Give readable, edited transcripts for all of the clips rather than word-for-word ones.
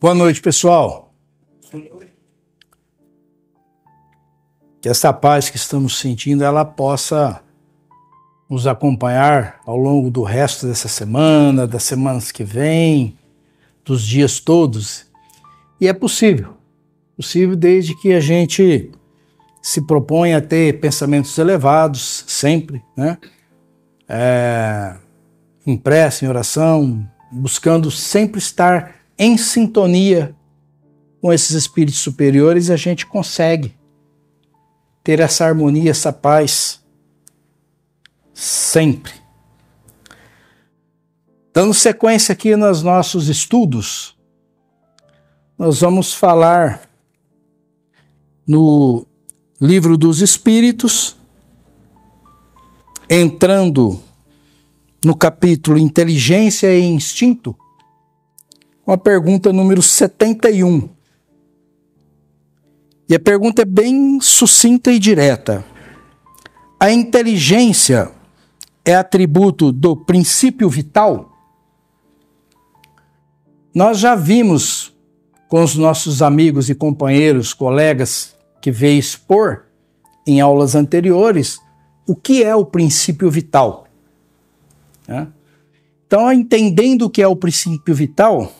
Boa noite, pessoal. Que essa paz que estamos sentindo, ela possa nos acompanhar ao longo do resto dessa semana, das semanas que vêm, dos dias todos. E é possível desde que a gente se propõe a ter pensamentos elevados, sempre, né? Em prece, em oração, buscando sempre estar em sintonia com esses espíritos superiores, a gente consegue ter essa harmonia, essa paz, sempre. Dando sequência aqui nos nossos estudos, nós vamos falar no Livro dos Espíritos, entrando no capítulo Inteligência e Instinto, com a pergunta número 71. E a pergunta é bem sucinta e direta. A inteligência é atributo do princípio vital? Nós já vimos com os nossos amigos e companheiros, colegas que veio expor em aulas anteriores, o que é o princípio vital. Então, entendendo o que é o princípio vital,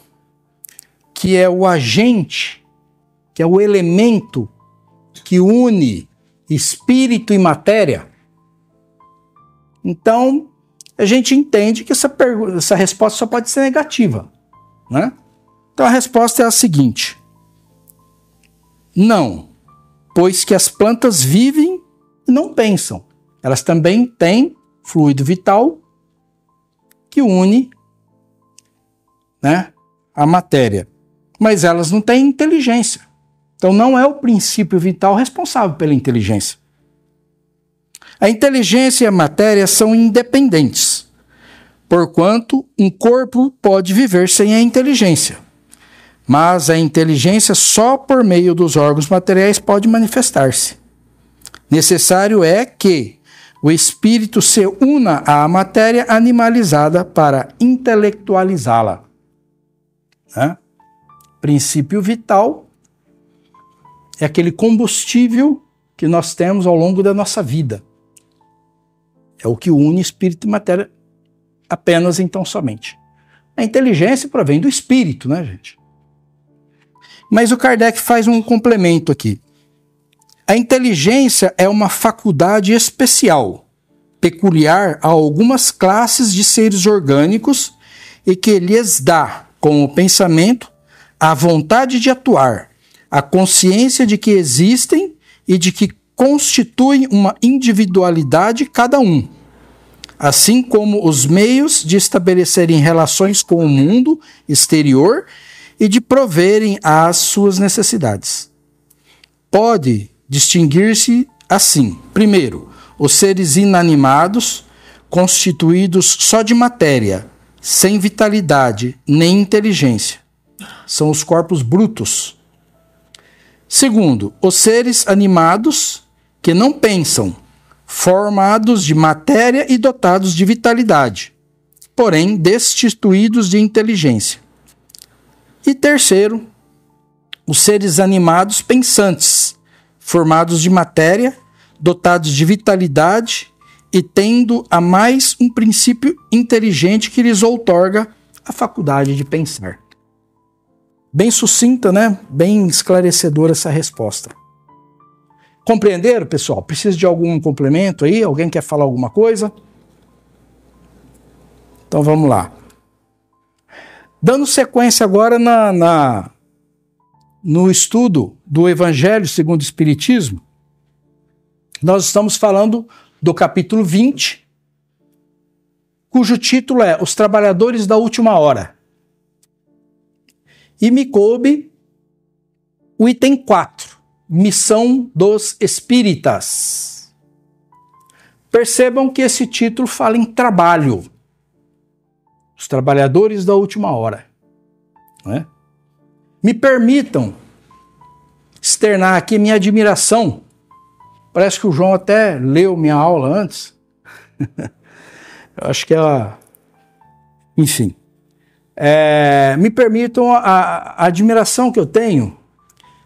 que é o agente, que é o elemento que une espírito e matéria, então a gente entende que essa resposta só pode ser negativa, né? Então a resposta é a seguinte: não, pois que as plantas vivem e não pensam. Elas também têm fluido vital que une, né, a matéria. Mas elas não têm inteligência. Então não é o princípio vital responsável pela inteligência. A inteligência e a matéria são independentes, porquanto um corpo pode viver sem a inteligência. Mas a inteligência só por meio dos órgãos materiais pode manifestar-se. Necessário é que o espírito se una à matéria animalizada para intelectualizá-la. Princípio vital é aquele combustível que nós temos ao longo da nossa vida. É o que une espírito e matéria apenas, então, somente. A inteligência provém do espírito, né, gente? Mas o Kardec faz um complemento aqui. A inteligência é uma faculdade especial, peculiar a algumas classes de seres orgânicos e que lhes dá, com o pensamento, a vontade de atuar, a consciência de que existem e de que constituem uma individualidade cada um, assim como os meios de estabelecerem relações com o mundo exterior e de proverem às suas necessidades. Pode distinguir-se assim: primeiro, os seres inanimados, constituídos só de matéria, sem vitalidade nem inteligência. São os corpos brutos. Segundo, os seres animados que não pensam, formados de matéria e dotados de vitalidade, porém destituídos de inteligência. E terceiro, os seres animados pensantes, formados de matéria, dotados de vitalidade e tendo a mais um princípio inteligente que lhes outorga a faculdade de pensar. Bem sucinta, né? Bem esclarecedora essa resposta. Compreenderam, pessoal? Precisa de algum complemento aí? Alguém quer falar alguma coisa? Então vamos lá. Dando sequência agora no estudo do Evangelho segundo o Espiritismo, nós estamos falando do capítulo 20, cujo título é Os Trabalhadores da Última Hora. E me coube o item 4, Missão dos Espíritas. Percebam que esse título fala em trabalho. Os trabalhadores da última hora. Né? Me permitam externar aqui minha admiração. Parece que o João até leu minha aula antes. Eu acho que ela... Enfim. me permitam a admiração que eu tenho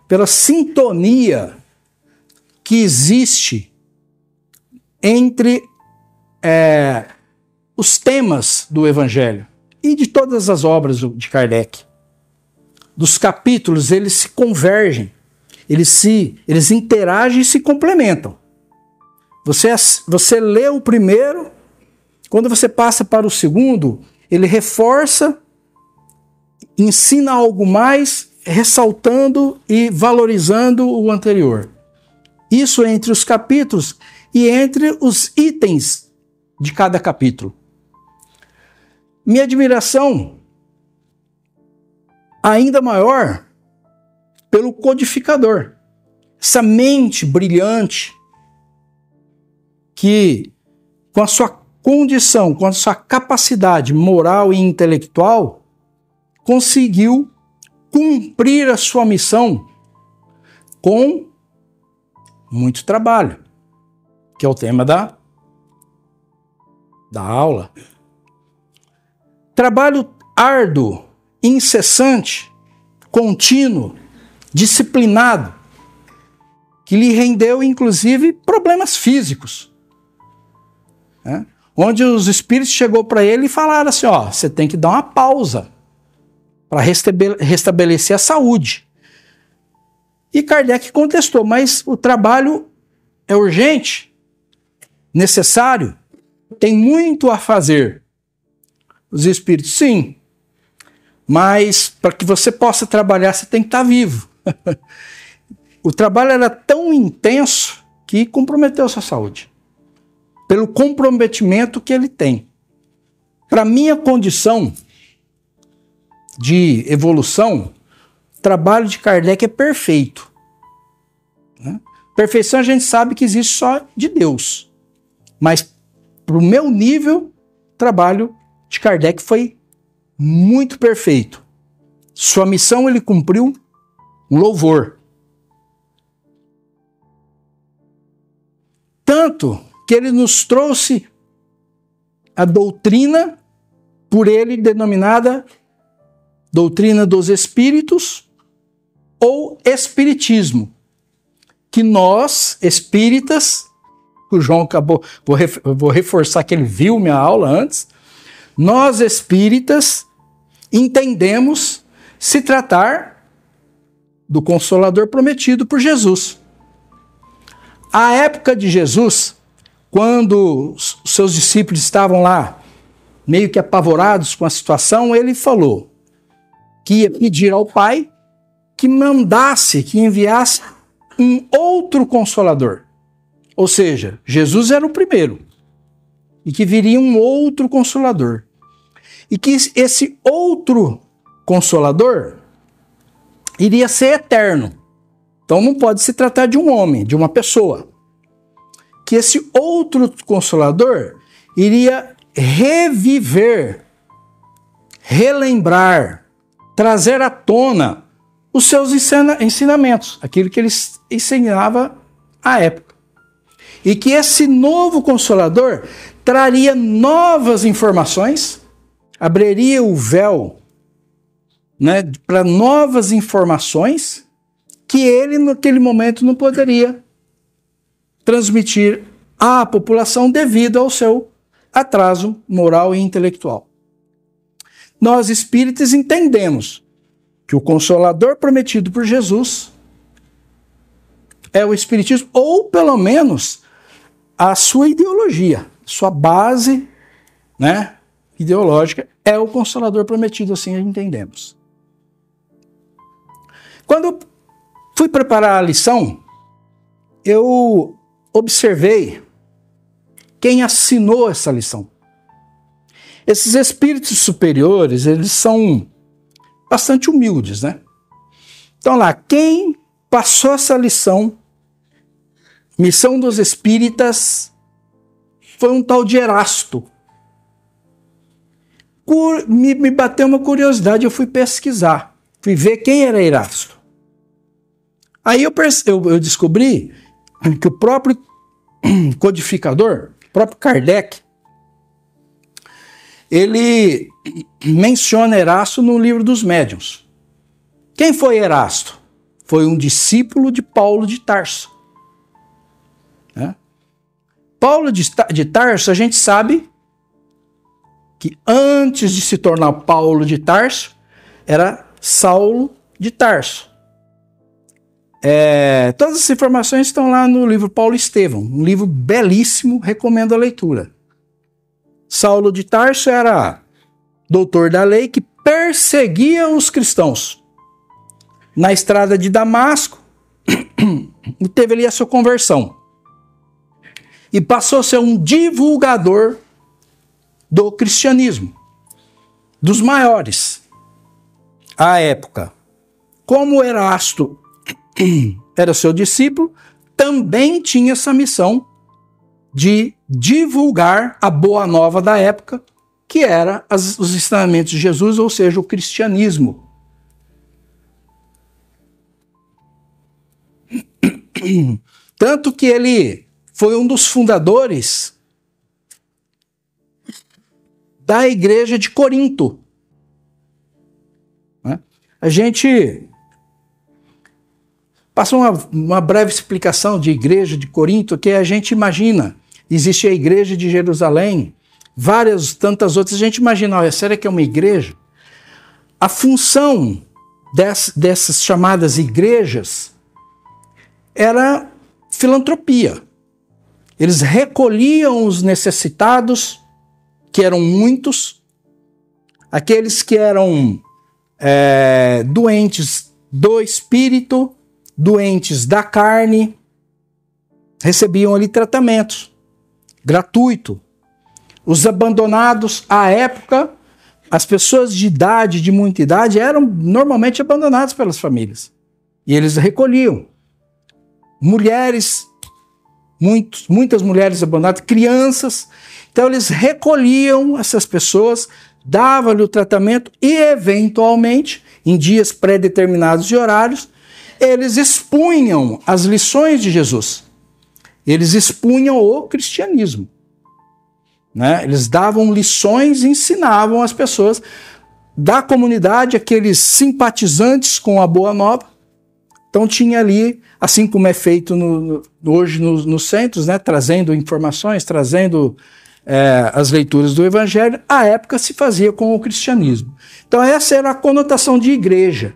pela sintonia que existe entre os temas do Evangelho e de todas as obras de Kardec. Dos capítulos, eles se convergem, eles interagem e se complementam. Você lê o primeiro, quando você passa para o segundo, ele reforça, ensina algo mais, ressaltando e valorizando o anterior. Isso entre os capítulos e entre os itens de cada capítulo. Minha admiração ainda maior pelo codificador. Essa mente brilhante que, com a sua condição, com a sua capacidade moral e intelectual, conseguiu cumprir a sua missão com muito trabalho, que é o tema da aula. Trabalho árduo, incessante, contínuo, disciplinado, que lhe rendeu, inclusive, problemas físicos. Onde os espíritos chegou para ele e falaram assim, você tem que dar uma pausa para restabelecer a saúde. E Kardec contestou, mas o trabalho é urgente, necessário, tem muito a fazer. Os espíritos, sim, mas para que você possa trabalhar, você tem que estar vivo. O trabalho era tão intenso que comprometeu sua saúde, pelo comprometimento que ele tem. Para minha condição de evolução, o trabalho de Kardec é perfeito. Perfeição a gente sabe que existe só de Deus. Mas, para o meu nível, o trabalho de Kardec foi muito perfeito. Sua missão ele cumpriu um louvor. Tanto que ele nos trouxe a doutrina, por ele denominada doutrina dos espíritos ou espiritismo, que nós, espíritas, o João acabou, vou reforçar que ele viu minha aula antes, nós espíritas entendemos se tratar do Consolador prometido por Jesus. À época de Jesus, quando os seus discípulos estavam lá, meio que apavorados com a situação, ele falou que ia pedir ao Pai que mandasse, que enviasse um outro Consolador. Ou seja, Jesus era o primeiro. E que viria um outro Consolador. E que esse outro Consolador iria ser eterno. Então não pode se tratar de um homem, de uma pessoa. Que esse outro Consolador iria reviver, relembrar, trazer à tona os seus ensinamentos, aquilo que ele ensinava à época. E que esse novo Consolador traria novas informações, abriria o véu, para novas informações que ele, naquele momento, não poderia transmitir à população devido ao seu atraso moral e intelectual. Nós, espíritas, entendemos que o Consolador prometido por Jesus é o Espiritismo, ou pelo menos a sua ideologia, sua base ideológica é o Consolador prometido, assim entendemos. Quando eu fui preparar a lição, eu observei quem assinou essa lição. Esses espíritos superiores, eles são bastante humildes, Então lá, quem passou essa lição, Missão dos Espíritas, foi um tal de Erasto. Me bateu uma curiosidade, eu fui pesquisar, fui ver quem era Erasto. Aí eu descobri que o próprio codificador, o próprio Kardec, ele menciona Erasto no livro dos Médiuns. Quem foi Erasto? Foi um discípulo de Paulo de Tarso. Paulo de Tarso, a gente sabe que antes de se tornar Paulo de Tarso, era Saulo de Tarso. Todas as informações estão lá no livro Paulo Estevão, um livro belíssimo, recomendo a leitura. Saulo de Tarso era doutor da lei que perseguia os cristãos. Na estrada de Damasco, teve ali a sua conversão. E passou a ser um divulgador do cristianismo, dos maiores à época. Como Erasto era seu discípulo, também tinha essa missão de divulgar a boa nova da época, que era os ensinamentos de Jesus, ou seja, o cristianismo. Tanto que ele foi um dos fundadores da igreja de Corinto. A gente passa uma breve explicação de igreja de Corinto, que a gente imagina, existe a igreja de Jerusalém, tantas outras, a gente imagina, olha, será que é uma igreja? A função dessas chamadas igrejas era filantropia. Eles recolhiam os necessitados, que eram muitos, aqueles que eram doentes do espírito, doentes da carne, recebiam ali tratamentos gratuito. Os abandonados, à época, as pessoas de muita idade, eram normalmente abandonadas pelas famílias. E eles recolhiam. Mulheres, muitas mulheres abandonadas, crianças. Então eles recolhiam essas pessoas, davam-lhe o tratamento e, eventualmente, em dias pré-determinados de horários, eles expunham as lições de Jesus. Eles expunham o cristianismo. Eles davam lições e ensinavam as pessoas da comunidade, aqueles simpatizantes com a Boa Nova. Então tinha ali, assim como é feito hoje nos centros, trazendo informações, trazendo as leituras do Evangelho, à época se fazia com o cristianismo. Então essa era a conotação de igreja.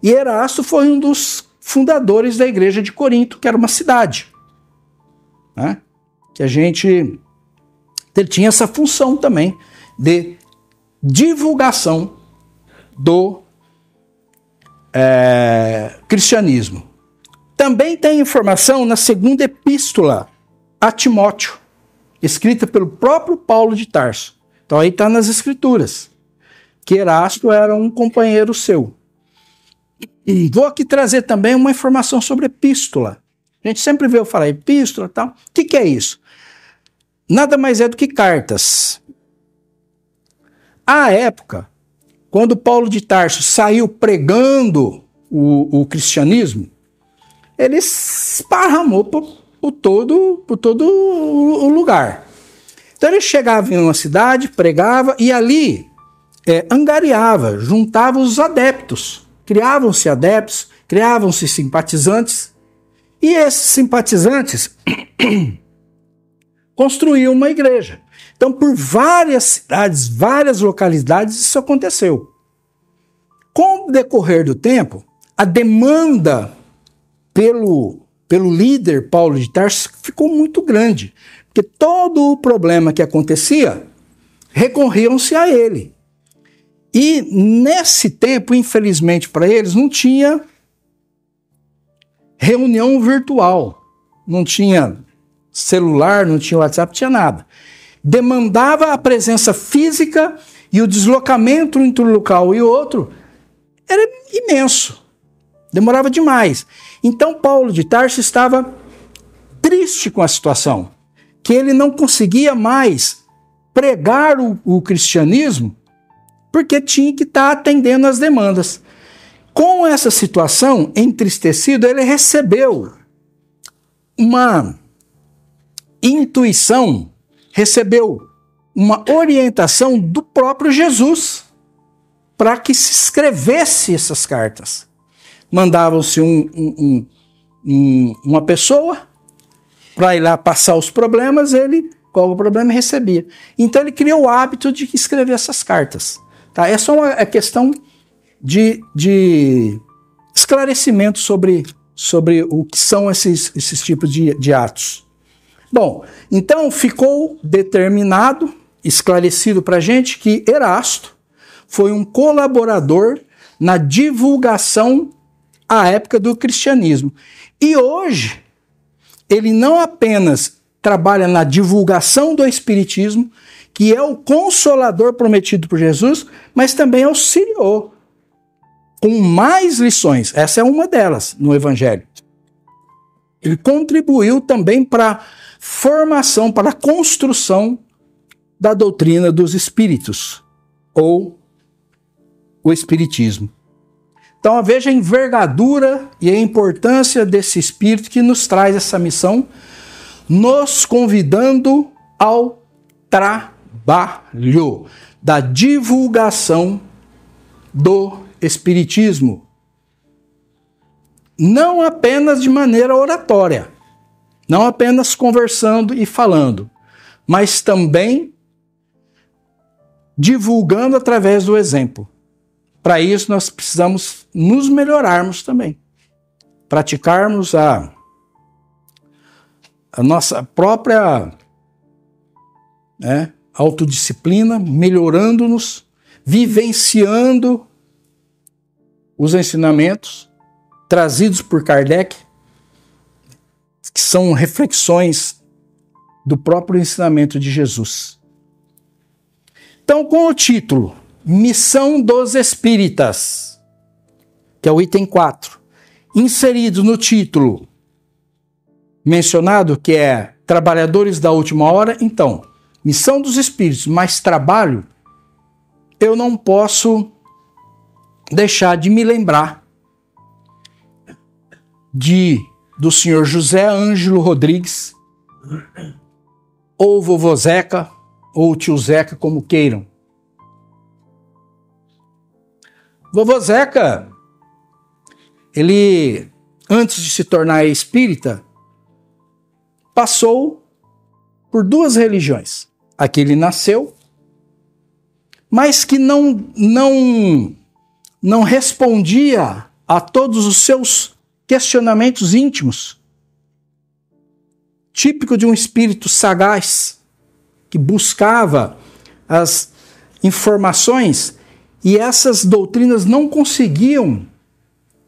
E Erasto foi um dos fundadores da igreja de Corinto, que era uma cidade. Que a gente tinha essa função também de divulgação do cristianismo. Também tem informação na segunda epístola a Timóteo, escrita pelo próprio Paulo de Tarso. Então aí está nas escrituras, que Erasto era um companheiro seu. E vou aqui trazer também uma informação sobre epístola. A gente sempre vê eu falar epístola e tal. O que é isso? Nada mais é do que cartas. À época, quando Paulo de Tarso saiu pregando o cristianismo, ele esparramou por todo o lugar. Então ele chegava em uma cidade, pregava e ali angariava, juntava os adeptos. Criavam-se adeptos, criavam-se simpatizantes, e esses simpatizantes construíam uma igreja. Então, por várias cidades, várias localidades, isso aconteceu. Com o decorrer do tempo, a demanda pelo líder Paulo de Tarso ficou muito grande, porque todo o problema que acontecia, recorriam-se a ele. E nesse tempo, infelizmente para eles, não tinha reunião virtual, não tinha celular, não tinha WhatsApp, não tinha nada. Demandava a presença física e o deslocamento entre um local e outro era imenso, demorava demais. Então Paulo de Tarso estava triste com a situação, que ele não conseguia mais pregar o cristianismo, porque tinha que estar atendendo às demandas. Com essa situação, entristecido, ele recebeu uma intuição, recebeu uma orientação do próprio Jesus para que se escrevesse essas cartas. Mandavam-se uma pessoa para ir lá passar os problemas, ele, qual o problema, recebia. Então ele criou o hábito de escrever essas cartas. Tá? É só uma questão de esclarecimento sobre o que são esses tipos de atos. Bom, então ficou determinado, esclarecido para a gente que Erasto foi um colaborador na divulgação à época do cristianismo. E hoje, ele não apenas trabalha na divulgação do espiritismo, que é o consolador prometido por Jesus, mas também auxiliou com mais lições. Essa é uma delas no Evangelho. Ele contribuiu também para a formação, para a construção da doutrina dos espíritos, ou o espiritismo. Então, veja a envergadura e a importância desse espírito que nos traz essa missão, nos convidando ao trabalho da divulgação do espiritismo. Não apenas de maneira oratória, não apenas conversando e falando, mas também divulgando através do exemplo. Para isso, nós precisamos nos melhorarmos também. Praticarmos a nossa própria autodisciplina, melhorando-nos, vivenciando os ensinamentos trazidos por Kardec, que são reflexões do próprio ensinamento de Jesus. Então, com o título Missão dos Espíritas, que é o item 4, inserido no título mencionado, que é Trabalhadores da Última Hora, então, Missão dos Espíritos, mais trabalho, eu não posso deixar de me lembrar do senhor José Ângelo Rodrigues, ou vovô Zeca, ou tio Zeca, como queiram. Vovô Zeca, ele, antes de se tornar espírita, passou por duas religiões. Aqui ele nasceu, mas que não respondia a todos os seus questionamentos íntimos, típico de um espírito sagaz, que buscava as informações, e essas doutrinas não conseguiam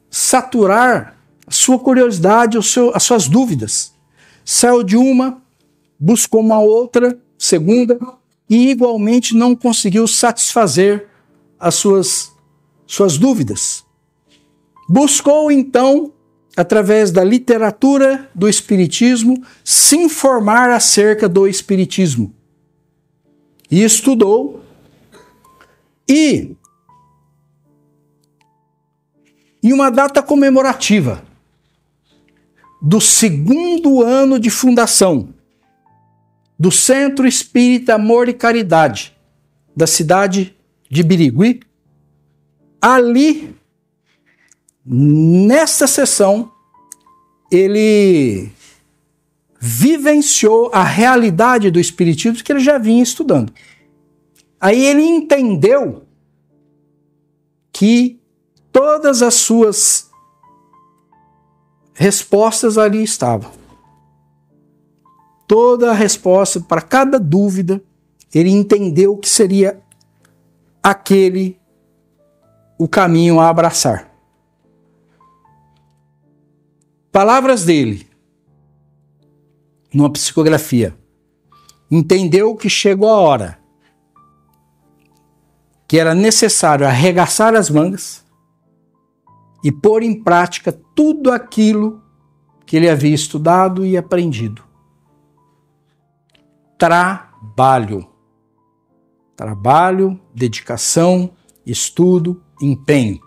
saturar a sua curiosidade, as suas dúvidas. Saiu de uma, buscou uma outra, segunda, e igualmente não conseguiu satisfazer as suas dúvidas. Buscou, então, através da literatura do espiritismo, se informar acerca do espiritismo. E estudou, e em uma data comemorativa do 2º ano de fundação do Centro Espírita Amor e Caridade da cidade de Birigui, ali, nesta sessão, ele vivenciou a realidade do espiritismo que ele já vinha estudando. Aí ele entendeu que todas as suas respostas ali estavam. Toda a resposta para cada dúvida, ele entendeu que seria aquele o caminho a abraçar. Palavras dele, numa psicografia, entendeu que chegou a hora que era necessário arregaçar as mangas e pôr em prática tudo aquilo que ele havia estudado e aprendido. Trabalho. Trabalho, dedicação, estudo, empenho.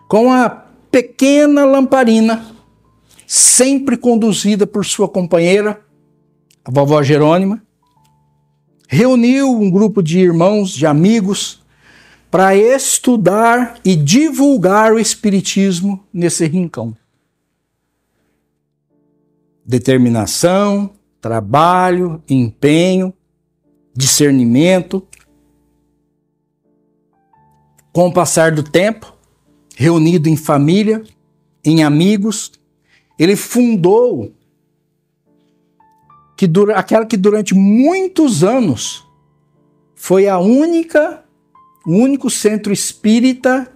Com a pequena lamparina, sempre conduzida por sua companheira, a vovó Jerônima, reuniu um grupo de irmãos, de amigos, para estudar e divulgar o Espiritismo nesse rincão. Determinação, trabalho, empenho, discernimento. Com o passar do tempo, reunido em família, em amigos, ele fundou aquela que durante muitos anos foi o único centro espírita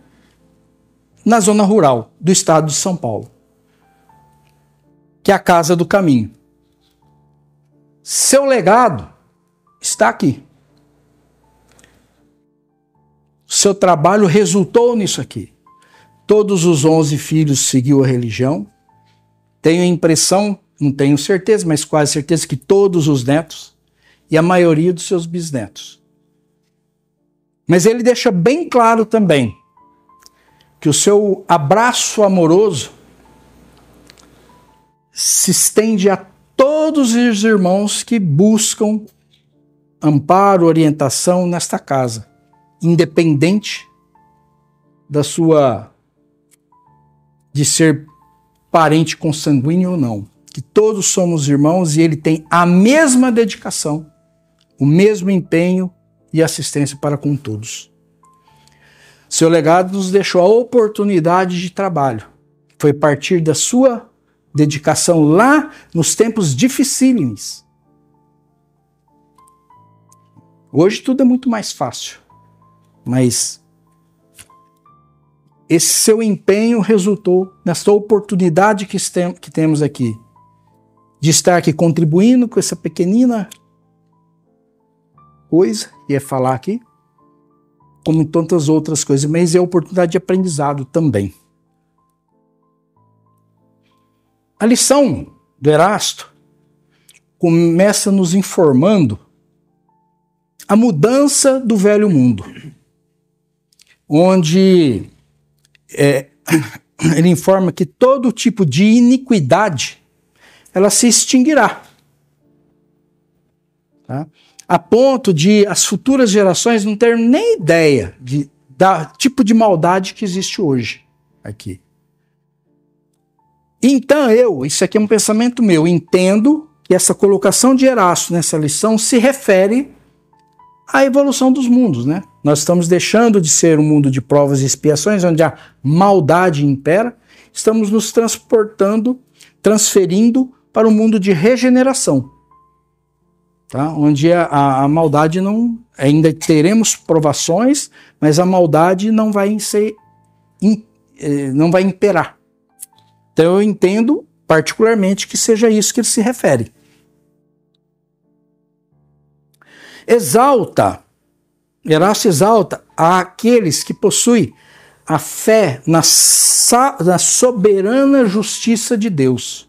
na zona rural do estado de São Paulo, que é a Casa do Caminho. Seu legado está aqui. Seu trabalho resultou nisso aqui. Todos os 11 filhos seguiu a religião. Tenho a impressão, não tenho certeza, mas quase certeza que todos os netos e a maioria dos seus bisnetos. Mas ele deixa bem claro também que o seu abraço amoroso se estende a todos os irmãos que buscam amparo, orientação nesta casa, independente de ser parente consanguíneo ou não. Que todos somos irmãos e ele tem a mesma dedicação, o mesmo empenho e assistência para com todos. Seu legado nos deixou a oportunidade de trabalho. Foi a partir da sua dedicação lá nos tempos dificílimos. Hoje tudo é muito mais fácil, mas esse seu empenho resultou nessa oportunidade que temos aqui, de estar aqui contribuindo com essa pequenina coisa, que é falar aqui, como tantas outras coisas, mas é a oportunidade de aprendizado também. A lição do Erasto começa nos informando a mudança do velho mundo, onde ele informa que todo tipo de iniquidade ela se extinguirá, tá? A ponto de as futuras gerações não terem nem ideia da tipo de maldade que existe hoje aqui. Então isso aqui é um pensamento meu, entendo que essa colocação de Erasto nessa lição se refere à evolução dos mundos, né? Nós estamos deixando de ser um mundo de provas e expiações, onde a maldade impera, estamos nos transferindo para um mundo de regeneração, tá? Onde a maldade não... Ainda teremos provações, mas a maldade não vai imperar. Então eu entendo particularmente que seja isso que ele se refere. Erasto exalta aqueles que possuem a fé na soberana justiça de Deus.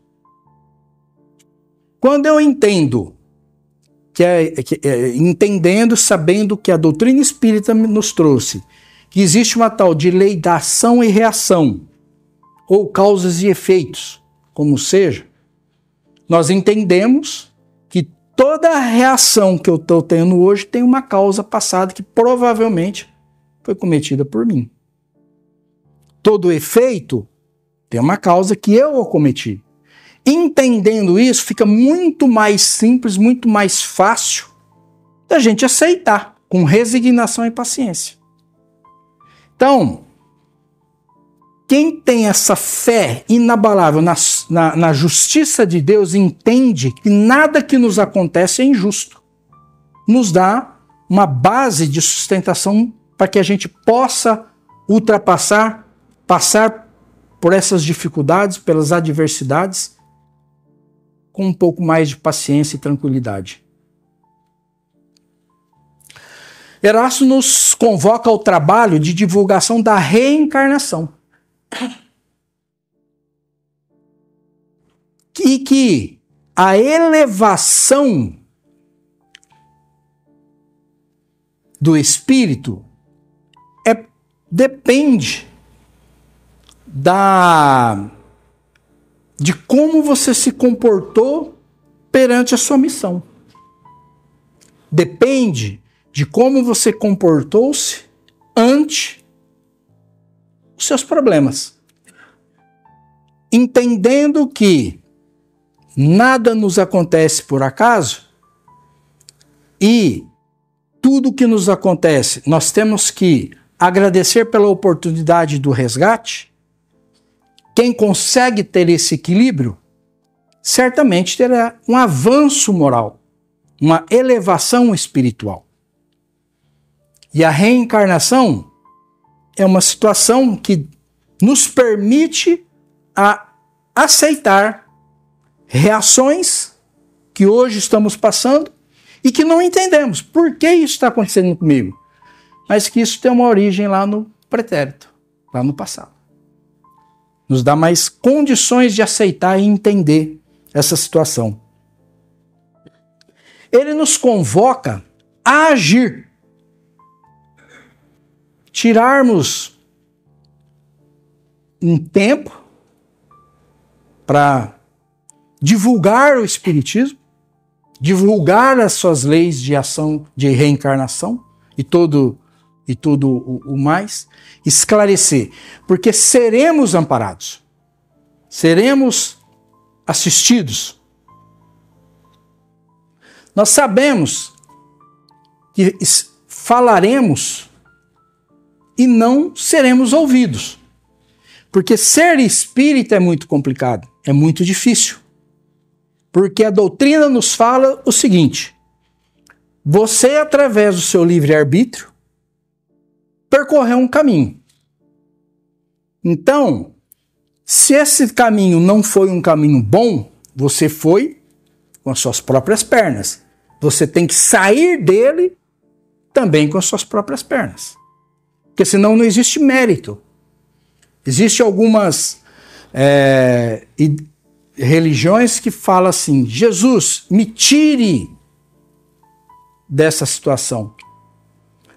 Quando eu entendo, sabendo que a doutrina espírita nos trouxe, que existe uma tal de lei da ação e reação, ou causas e efeitos, como seja, nós entendemos que toda a reação que eu estou tendo hoje tem uma causa passada que provavelmente foi cometida por mim. Todo efeito tem uma causa que eu cometi. Entendendo isso, fica muito mais simples, muito mais fácil da gente aceitar, com resignação e paciência. Então, quem tem essa fé inabalável na justiça de Deus entende que nada que nos acontece é injusto. Nos dá uma base de sustentação para que a gente possa passar por essas dificuldades, pelas adversidades, com um pouco mais de paciência e tranquilidade. Erasto nos convoca ao trabalho de divulgação da reencarnação. E que a elevação do espírito depende de como você se comportou perante a sua missão. Depende de como você comportou-se ante os seus problemas. Entendendo que nada nos acontece por acaso e tudo que nos acontece, nós temos que agradecer pela oportunidade do resgate. Quem consegue ter esse equilíbrio, certamente terá um avanço moral, uma elevação espiritual. E a reencarnação é uma situação que nos permite aceitar reações que hoje estamos passando e que não entendemos. Por que isso está acontecendo comigo? Mas que isso tem uma origem lá no pretérito, lá no passado. Nos dá mais condições de aceitar e entender essa situação. Ele nos convoca a agir. Tirarmos um tempo para divulgar o Espiritismo, divulgar as suas leis de ação, de reencarnação e tudo o mais, esclarecer, porque seremos amparados, seremos assistidos. Nós sabemos que falaremos e não seremos ouvidos, porque ser espírita é muito complicado, é muito difícil, porque a doutrina nos fala o seguinte: você, através do seu livre-arbítrio, percorreu um caminho. Então, se esse caminho não foi um caminho bom, você foi com as suas próprias pernas. Você tem que sair dele também com as suas próprias pernas. Porque senão não existe mérito. Existem algumas religiões que falam assim: Jesus, me tire dessa situação.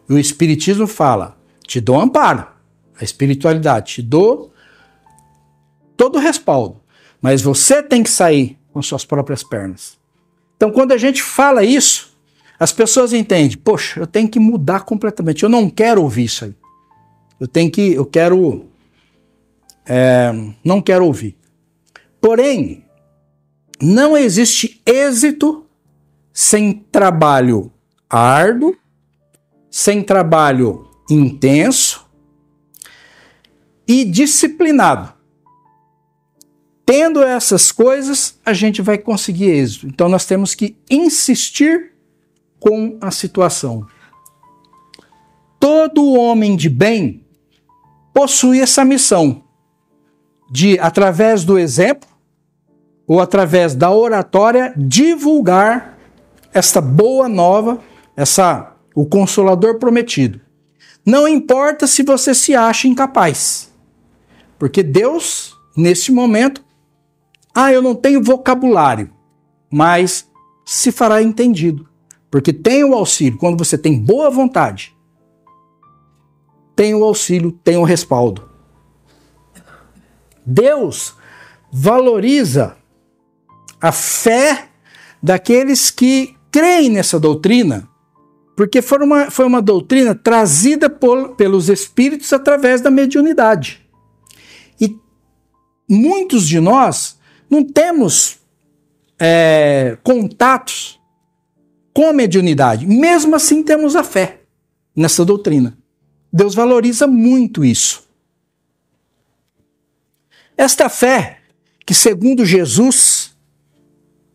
E o Espiritismo fala: te dou amparo. A espiritualidade te dou todo o respaldo. Mas você tem que sair com suas próprias pernas. Então, quando a gente fala isso, as pessoas entendem: poxa, eu tenho que mudar completamente. Eu não quero ouvir isso aí. Não quero ouvir. Porém, não existe êxito sem trabalho árduo, sem trabalho intenso e disciplinado. Tendo essas coisas, a gente vai conseguir êxito. Então nós temos que insistir com a situação. Todo homem de bem possui essa missão de, através do exemplo ou através da oratória, divulgar essa boa nova, o Consolador prometido. Não importa se você se acha incapaz, porque Deus, nesse momento, eu não tenho vocabulário, mas se fará entendido, porque tem o auxílio. Quando você tem boa vontade, tem o auxílio, tem o respaldo. Deus valoriza a fé daqueles que creem nessa doutrina, porque foi uma doutrina trazida pelos espíritos através da mediunidade. E muitos de nós não temos contatos com a mediunidade. Mesmo assim, temos a fé nessa doutrina. Deus valoriza muito isso. Esta fé, que segundo Jesus,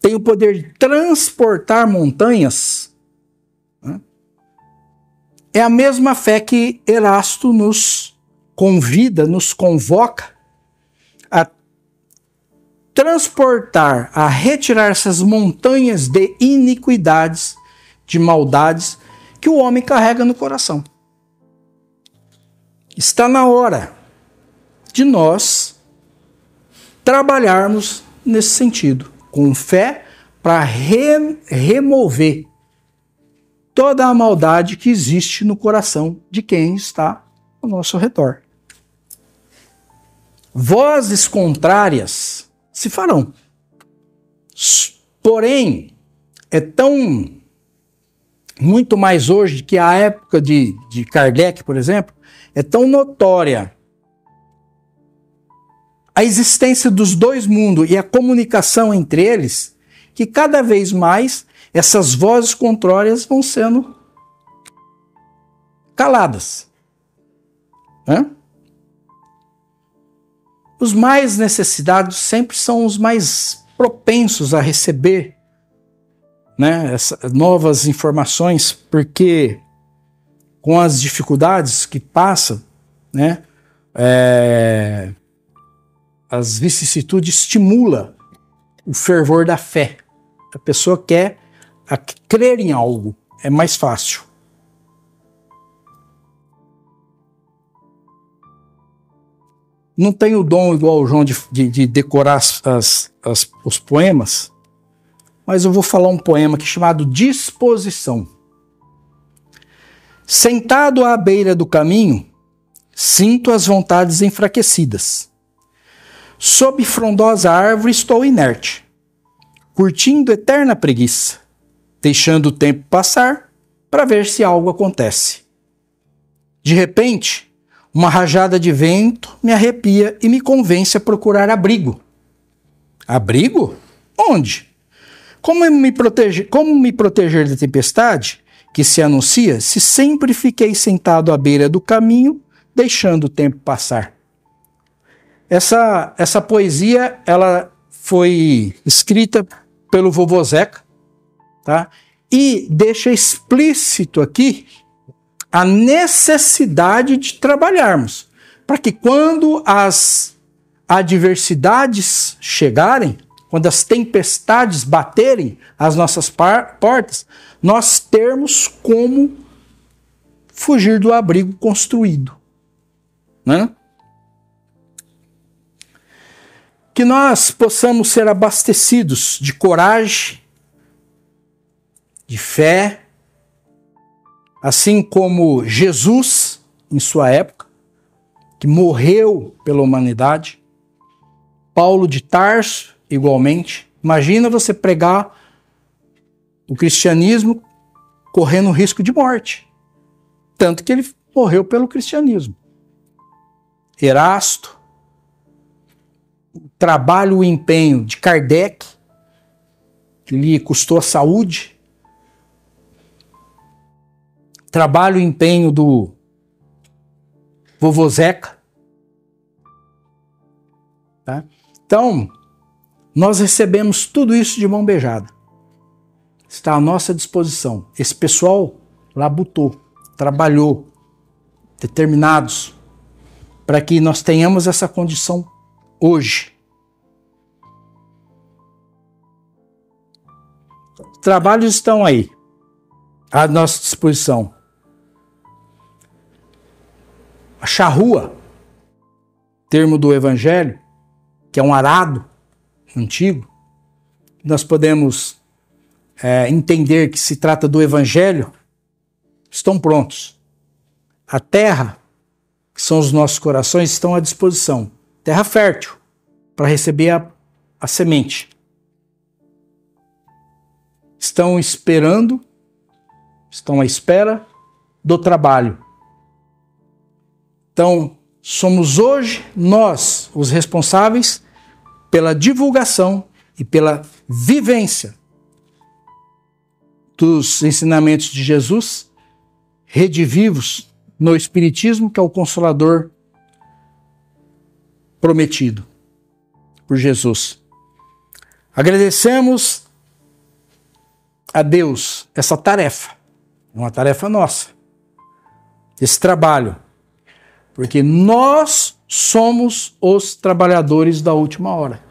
tem o poder de transportar montanhas, né? É a mesma fé que Erasto nos convida, nos convoca a transportar, a retirar essas montanhas de iniquidades, de maldades que o homem carrega no coração. Está na hora de nós trabalharmos nesse sentido, com fé, para remover toda a maldade que existe no coração de quem está ao nosso redor. Vozes contrárias se farão. Porém, é tão muito mais hoje que a época de Kardec, por exemplo, é tão notória a existência dos dois mundos e a comunicação entre eles, que cada vez mais essas vozes contrárias vão sendo caladas. Né? Os mais necessitados sempre são os mais propensos a receber, né, essas novas informações, porque com as dificuldades que passam, né, as vicissitudes estimula o fervor da fé. A pessoa quer crer em algo, é mais fácil. Não tenho o dom igual o João de decorar os poemas, mas eu vou falar um poema aqui chamado Disposição. Sentado à beira do caminho, sinto as vontades enfraquecidas. Sob frondosa árvore estou inerte, curtindo eterna preguiça, deixando o tempo passar para ver se algo acontece. De repente, uma rajada de vento me arrepia e me convence a procurar abrigo. Abrigo? Onde? Como me proteger da tempestade que se anuncia se sempre fiquei sentado à beira do caminho, deixando o tempo passar? Essa poesia ela foi escrita pelo Vovô Zeca, tá? E deixa explícito aqui a necessidade de trabalharmos, para que quando as adversidades chegarem, quando as tempestades baterem às nossas portas, nós termos como fugir do abrigo construído, né? Que nós possamos ser abastecidos de coragem, de fé, assim como Jesus, em sua época, que morreu pela humanidade, Paulo de Tarso, igualmente. Imagina você pregar o cristianismo correndo risco de morte, tanto que ele morreu pelo cristianismo. Erasto, o trabalho e o empenho de Kardec, que lhe custou a saúde, trabalho e empenho do Vovô Zeca. Tá? Então, nós recebemos tudo isso de mão beijada. Está à nossa disposição. Esse pessoal labutou, trabalhou, determinados, para que nós tenhamos essa condição hoje. Os trabalhos estão aí, à nossa disposição. A charrua, termo do Evangelho, que é um arado antigo, nós podemos entender que se trata do Evangelho, estão prontos. A terra, que são os nossos corações, estão à disposição. Terra fértil, para receber a semente. Estão esperando, estão à espera do trabalho. Então, somos hoje nós os responsáveis pela divulgação e pela vivência dos ensinamentos de Jesus, redivivos no Espiritismo, que é o Consolador prometido por Jesus. Agradecemos a Deus essa tarefa, é uma tarefa nossa, esse trabalho, porque nós somos os trabalhadores da última hora,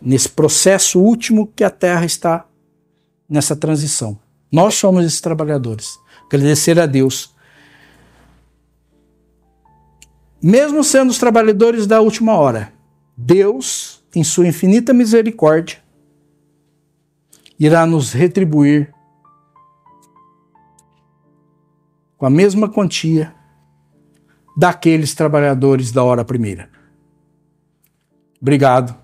nesse processo último que a Terra está nessa transição. Nós somos esses trabalhadores. Agradecer a Deus. Mesmo sendo os trabalhadores da última hora, Deus, em sua infinita misericórdia, irá nos retribuir com a mesma quantia daqueles trabalhadores da hora primeira. Obrigado.